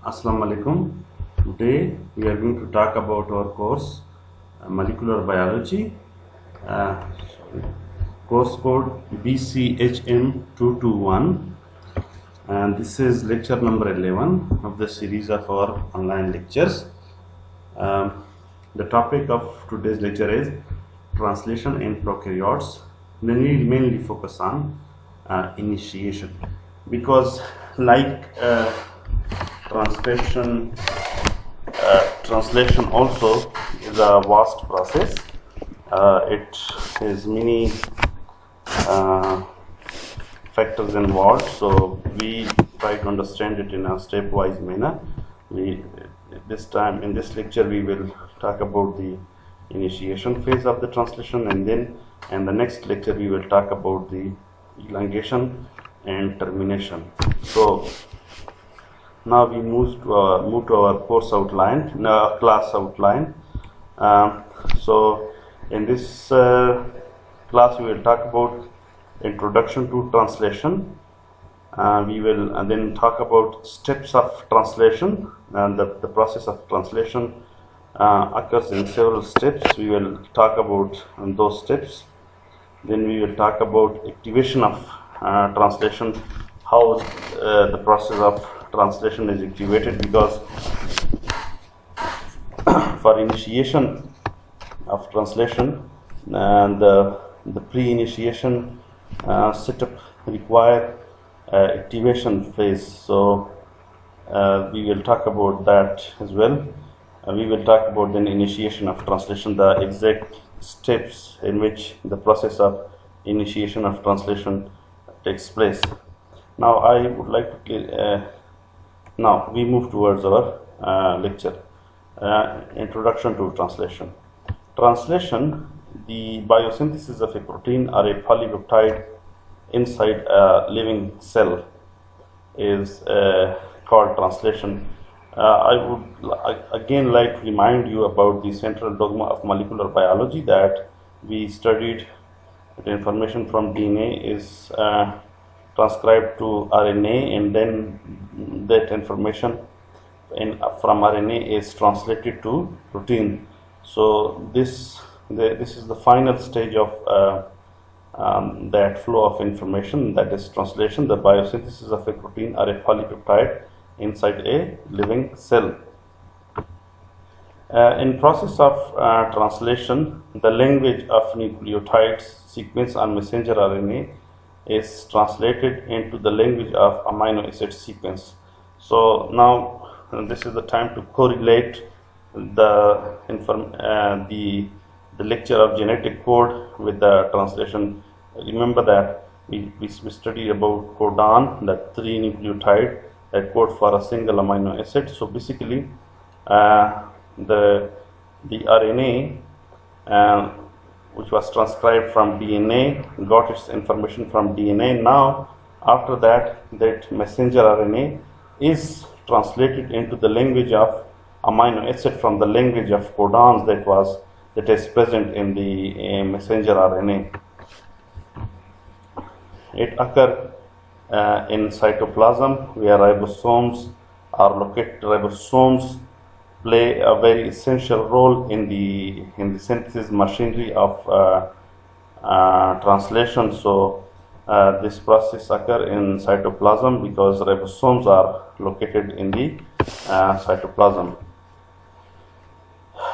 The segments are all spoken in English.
Assalamu alaikum. Today we are going to talk about our course molecular biology, course code BCHM 221, and this is lecture number 11 of the series of our online lectures. The topic of today's lecture is translation in prokaryotes. Then we mainly focus on initiation, because like translation also is a vast process. It has many factors involved, so we try to understand it in a stepwise manner. This time in this lecture we will talk about the initiation phase of the translation, and then in the next lecture we will talk about the elongation and termination. So now we move to our course outline, class outline. So in this class we will talk about introduction to translation. We will then talk about steps of translation, and the process of translation occurs in several steps. We will talk about those steps. Then we will talk about activation of translation, how the process of translation is activated, because for initiation of translation and the pre-initiation setup require activation phase. So we will talk about that as well. We will talk about then initiation of translation, the exact steps in which the process of initiation of translation takes place. Now I would like to now we move towards our lecture, introduction to translation. Translation, the biosynthesis of a protein or a polypeptide inside a living cell, is called translation. I would again like to remind you about the central dogma of molecular biology, that we studied the information from DNA is transcribed to RNA, and then that information from RNA is translated to protein. So this is the final stage of that flow of information, that is translation, the biosynthesis of a protein or a polypeptide inside a living cell. In process of translation, the language of nucleotides sequence on messenger RNA is translated into the language of amino acid sequence. So now this is the time to correlate the lecture of genetic code with the translation. Remember that we studied about codon, that 3 nucleotide that code for a single amino acid. So basically the RNA which was transcribed from DNA got its information from DNA. Now after that messenger RNA is translated into the language of amino acid from the language of codons that is present in the messenger RNA. It occurs in cytoplasm, where ribosomes are located. Ribosomes play a very essential role in the synthesis machinery of translation. So this process occurs in cytoplasm because ribosomes are located in the cytoplasm.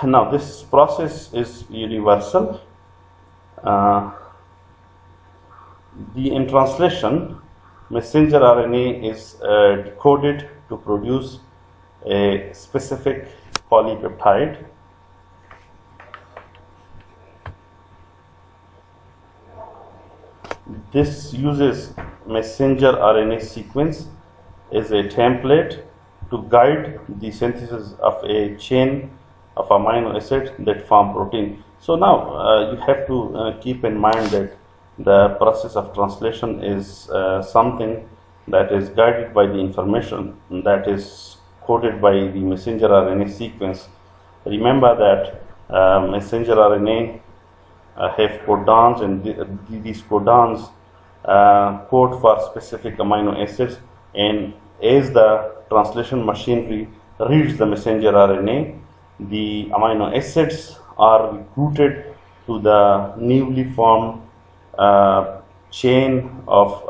Now this process is universal. In translation, messenger RNA is decoded to produce a specific polypeptide. This uses messenger RNA sequence as a template to guide the synthesis of a chain of amino acids that form protein. So now you have to keep in mind that the process of translation is something that is guided by the information that is coded by the messenger RNA sequence. Remember that messenger RNA have codons, and these codons code for specific amino acids, and as the translation machinery reads the messenger RNA, the amino acids are recruited to the newly formed chain of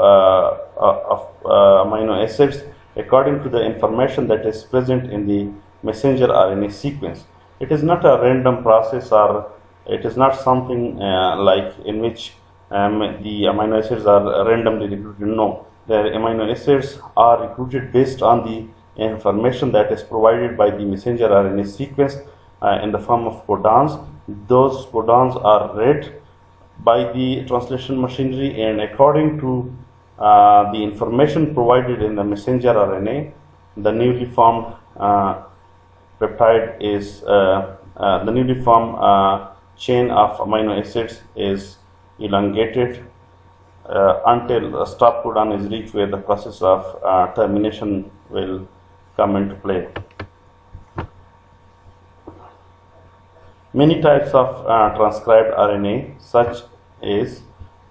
amino acids according to the information that is present in the messenger RNA sequence. It is not a random process, or it is not something like in which the amino acids are randomly recruited. No, the amino acids are recruited based on the information that is provided by the messenger RNA sequence in the form of codons. Those codons are read by the translation machinery, and according to the information provided in the messenger RNA, the newly formed peptide is the newly formed chain of amino acids is elongated until a stop codon is reached, where the process of termination will come into play. Many types of transcribed RNA, such as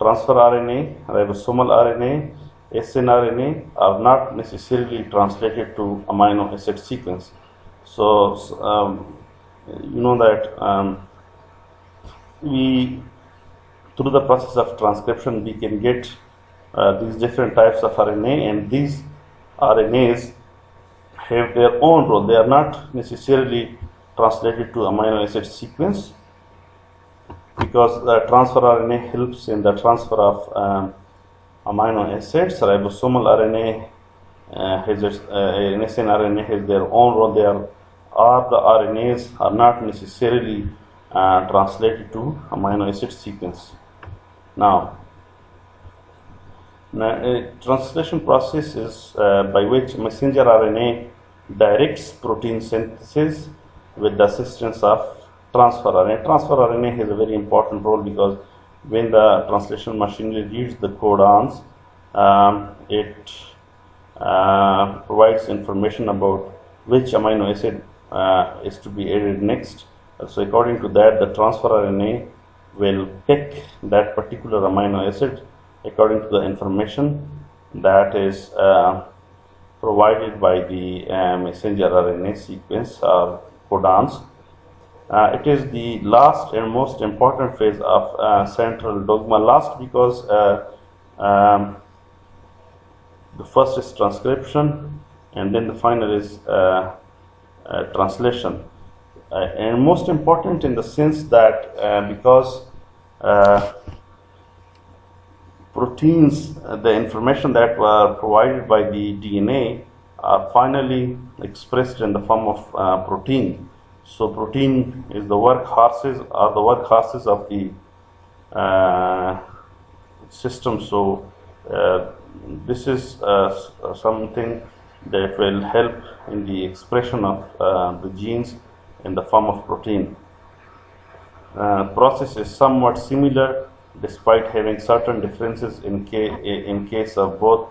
transfer RNA, ribosomal RNA, snRNA, are not necessarily translated to amino acid sequence. So, you know that through the process of transcription, we can get these different types of RNA, and these RNAs have their own role. They are not necessarily translated to amino acid sequence, because the transfer RNA helps in the transfer of amino acids. Ribosomal RNA snRNA has their own role. The RNAs are not necessarily translated to amino acid sequence. Now, a translation process is by which messenger RNA directs protein synthesis with the assistance of transfer RNA. Transfer RNA has a very important role, because when the translation machinery reads the codons, it provides information about which amino acid is to be added next. So according to that, the transfer RNA will pick that particular amino acid according to the information that is provided by the messenger RNA sequence or codons. It is the last and most important phase of central dogma. Last because the first is transcription, and then the final is translation. And most important in the sense that because proteins, the information that were provided by the DNA are finally expressed in the form of protein. So protein is the workhorses, or the workhorses of the system. So this is something that will help in the expression of the genes in the form of protein. Process is somewhat similar, despite having certain differences in case of both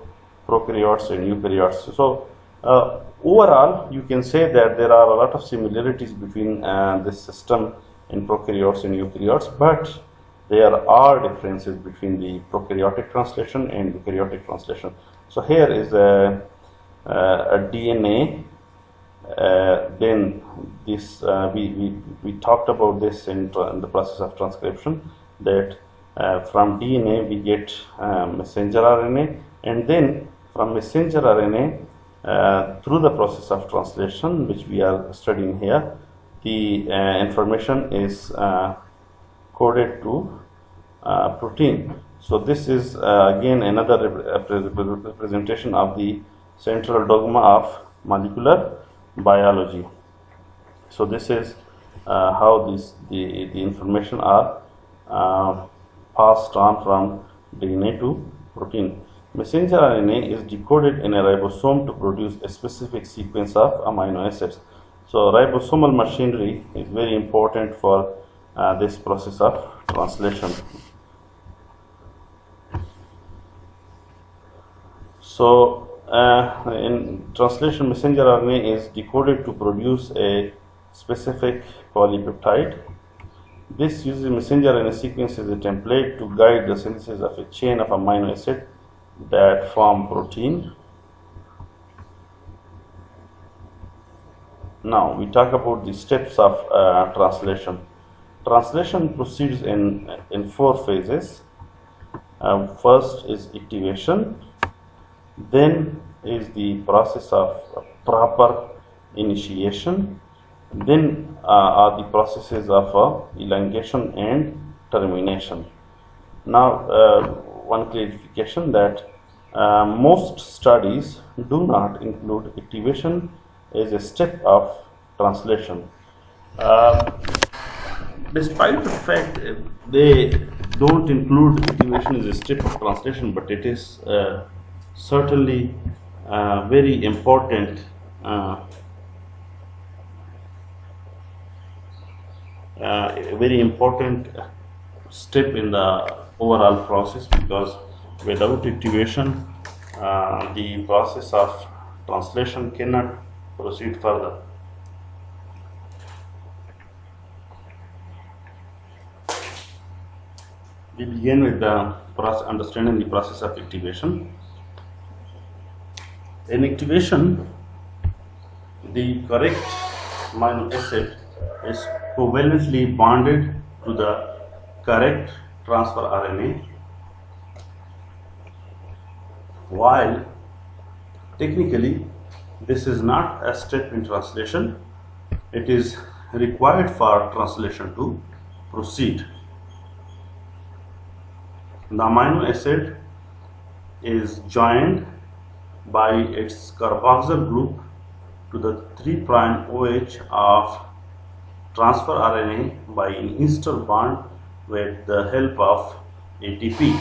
prokaryotes and eukaryotes. So overall, you can say that there are a lot of similarities between this system in prokaryotes and eukaryotes, but there are differences between the prokaryotic translation and eukaryotic translation. So here is a DNA. Then this we talked about this in the process of transcription, that from DNA we get messenger RNA, and then from messenger RNA through the process of translation, which we are studying here, the information is coded to protein. So this is again another representation of the central dogma of molecular biology. So this is how the information are passed on from DNA to protein. Messenger RNA is decoded in a ribosome to produce a specific sequence of amino acids. So ribosomal machinery is very important for this process of translation. So in translation, messenger RNA is decoded to produce a specific polypeptide. This uses messenger RNA sequence as a template to guide the synthesis of a chain of amino acid that form protein. Now we talk about the steps of translation. Translation proceeds in four phases. First is activation, then is the process of proper initiation, then are the processes of elongation and termination. Now one clarification that most studies do not include activation as a step of translation. Despite the fact they don't include activation as a step of translation, but it is certainly very important a very important step in the overall process, because without activation the process of translation cannot proceed further. We begin with the understanding the process of activation. In activation, the correct amino acid is covalently bonded to the correct transfer RNA, while technically this is not a step in translation. It is required for translation to proceed. The amino acid is joined by its carboxyl group to the 3' OH of transfer RNA by an ester bond with the help of ATP.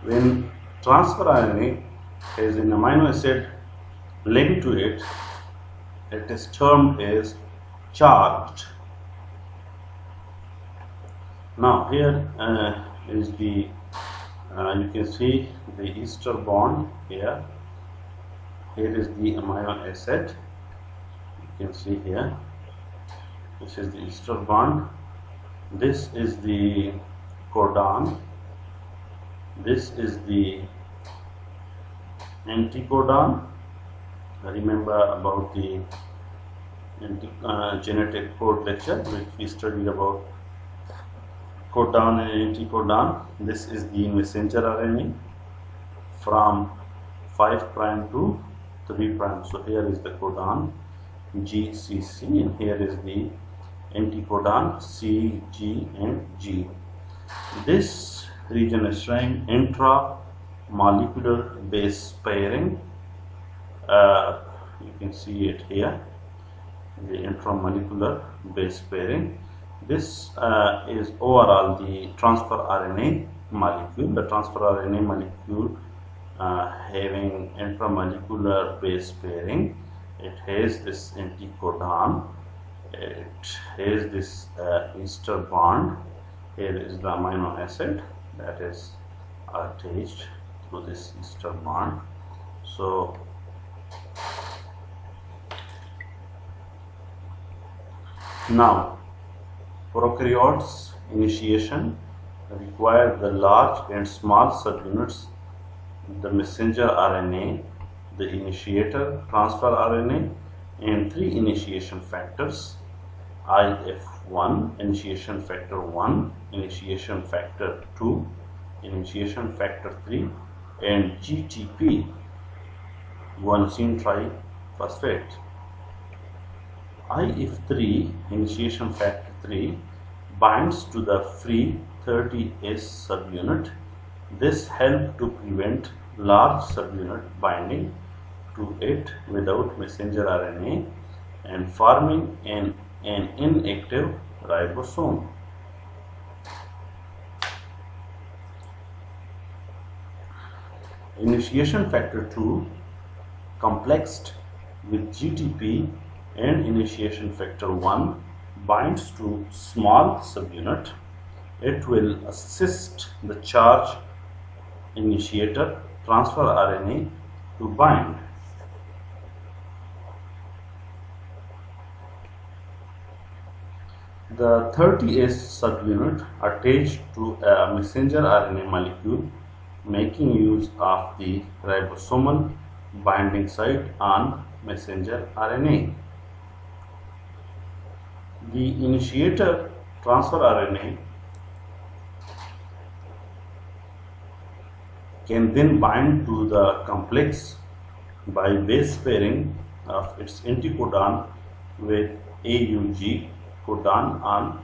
When transfer RNA has an amino acid linked to it, it is termed as charged. Now here is the you can see the ester bond here. Here is the amino acid. You can see here. This is the ester bond. This is the codon. This is the anticodon. Remember about the genetic code lecture which we studied about codon and anticodon. This is the messenger RNA from 5' to 3'. So here is the codon GCC, and here is the anticodon CG and G. This region is showing intramolecular base pairing. You can see it here, the intramolecular base pairing. This is overall the transfer RNA molecule. The transfer RNA molecule having intramolecular base pairing. It has this anticodon. It has this ester bond. Here is the amino acid that is attached to this ester bond. So now prokaryotes initiation require the large and small subunits, the messenger RNA, the initiator transfer RNA, and 3 initiation factors: IF1, initiation factor 1, initiation factor 2, initiation factor 3, and GTP, guanosine triphosphate. IF3, initiation factor 3, binds to the free 30S subunit. This helps to prevent large subunit binding to it without messenger RNA and forming an inactive ribosome. Initiation factor 2 complexed with GTP and initiation factor 1 binds to small subunit. It will assist the charge initiator transfer RNA to bind. The 30S subunit attached to a messenger RNA molecule making use of the ribosomal binding site on messenger RNA. The initiator transfer RNA can then bind to the complex by base pairing of its anticodon with AUG codon on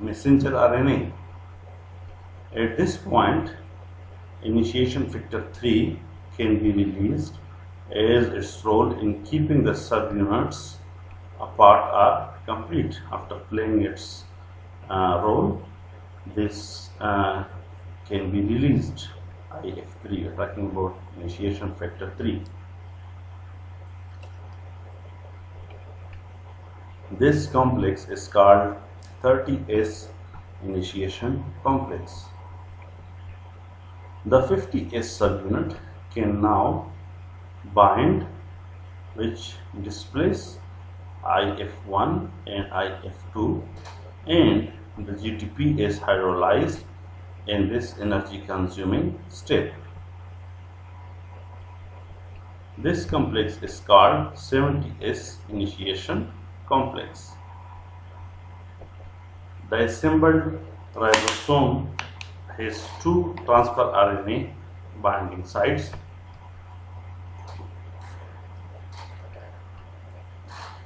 messenger RNA. At this point, initiation factor 3 can be released, as its role in keeping the subunits apart are complete. After playing its role, this can be released. IF3, we are talking about initiation factor 3. This complex is called 30S initiation complex. The 50S subunit can now bind, which displace IF1 and IF2, and the GTP is hydrolyzed in this energy consuming step. This complex is called 70S initiation complex. The assembled ribosome has two transfer RNA binding sites.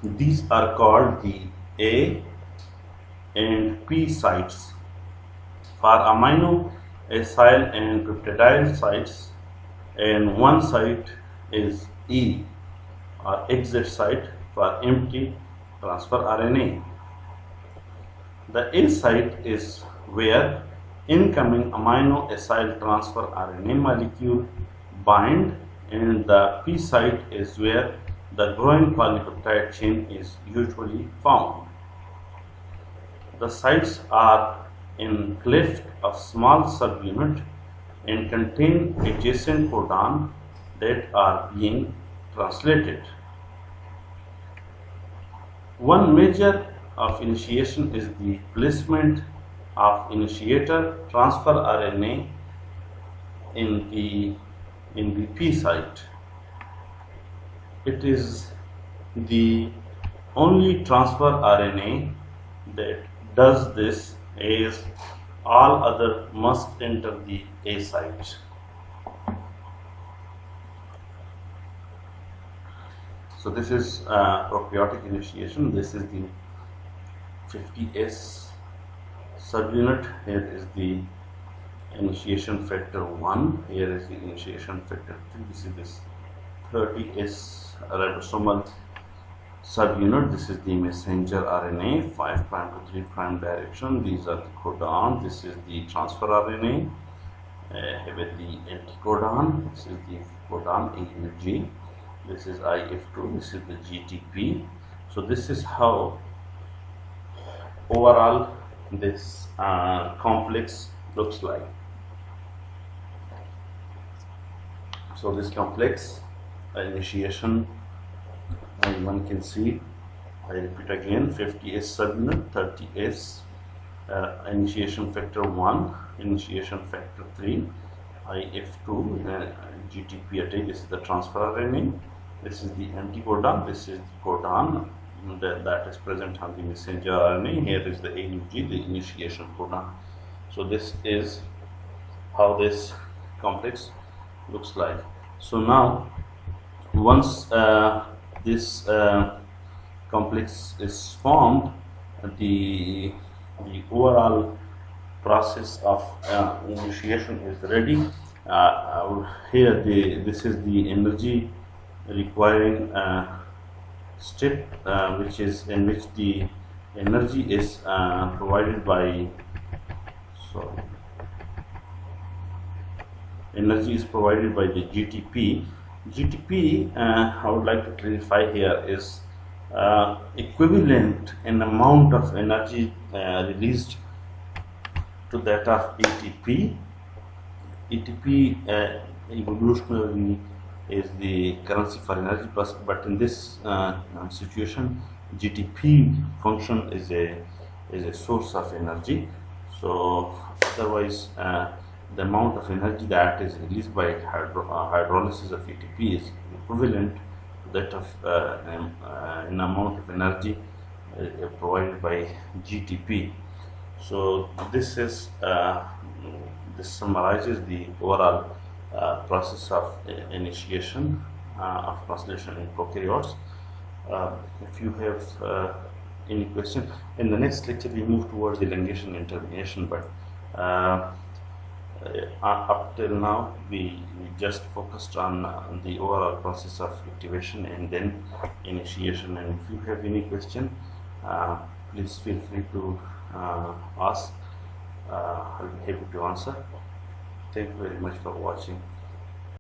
These are called the A and P sites. For amino, acyl and peptidyl sites, and one site is E or exit site for empty transfer RNA. The A site is where incoming amino acyl transfer RNA molecule bind, and the P site is where the growing polypeptide chain is usually found. The sites are in cleft of small subunit and contain adjacent codon that are being translated. One measure of initiation is the placement of initiator transfer RNA in the P site. It is the only transfer RNA that does this, as all other must enter the A site. So this is prokaryotic initiation. This is the 50S subunit. Here is the initiation factor 1. Here is the initiation factor 2. This is this 30S ribosomal subunit. This is the messenger RNA, 5' to 3' direction. These are the codon. This is the transfer RNA with the anticodon. This is the codon AUG. This is IF2. This is the GTP. So this is how overall this complex looks like. So this complex initiation, and one can see, I repeat again, 50S subunit, 30S initiation factor 1, initiation factor 3, IF2, GTP attack. This is the transfer RNA. This is the anticodon. This is the codon that is present on the messenger RNA. Here is the AUG, the initiation codon. So this is how this complex looks like. So now, once this complex is formed, the overall process of initiation is ready. Here this is the energy requiring step, which is in which the energy is provided by the GTP. GTP, I would like to clarify here, is equivalent in amount of energy released to that of ATP. ATP evolutionarily is the currency for energy, but in this situation, GTP function is a source of energy. So otherwise, the amount of energy that is released by hydrolysis of ATP is equivalent to that of an amount of energy provided by GTP. So this summarizes the overall process of initiation of translation in prokaryotes. If you have any question, in the next lecture we move towards elongation and termination, but up till now we just focused on the overall process of activation and then initiation. And if you have any question, please feel free to ask. I'll be happy to answer. Thank you very much for watching.